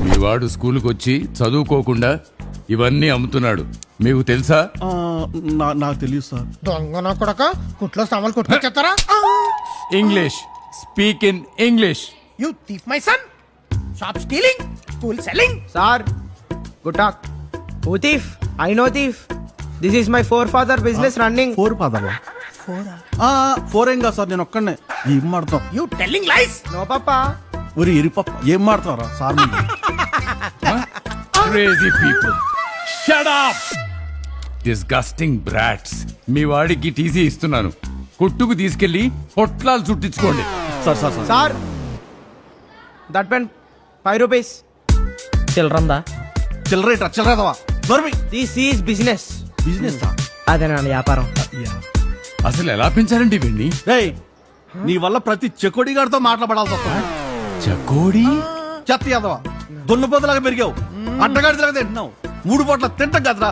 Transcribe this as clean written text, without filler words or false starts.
మీ వాడు స్కూల్కి వచ్చి చదువుకోకుండా ఇవన్నీ అమ్ముతున్నాడు, మీకు తెలుసా? నాకు తెలియదు సార్. దొంగ నా కొడక కుట్లో సామాన్లు కొట్టుకొచ్చేస్తారా? English, speak in English. You thief my son. Shop stealing, school selling. Sir, good talk. Who thief? I know thief. This is my forefather business running. Four పదవా? ఫోర్ ఏం కాదు సార్, నేను ఒక్కడనే. ఏం మాడతాం? You telling lies. No, papa. ఊరి ఎరిపప్ప ఏం మాడతారా సార్? Crazy people. Shut up! Disgusting brats. మీ వాడికి టీసీ ఇస్తున్నాను, కొట్టుకు తీసుకెళ్లి పొట్లాలు చుట్టించుకోండి. Sir sir sir Sir, that pen 5 rupees. చిల్లరందా? చిల్లరేట చిల్లరేదవా? This is business. Business sir. అదే నా వ్యాపారం. అసలు ఎలా పెంచారండి ఇవన్నీ? రేయ్, నీ వల్ల ప్రతి చెకోడి గారితో మాట్లాడాల్సి వస్తుంది. చకోడి చెత్త యాదవా, దున్నపోతులాగా పెరిగావు, అడ్డగాడి తిరగ తింటున్నావు, 3 పూట్ల తింటాం కదరా.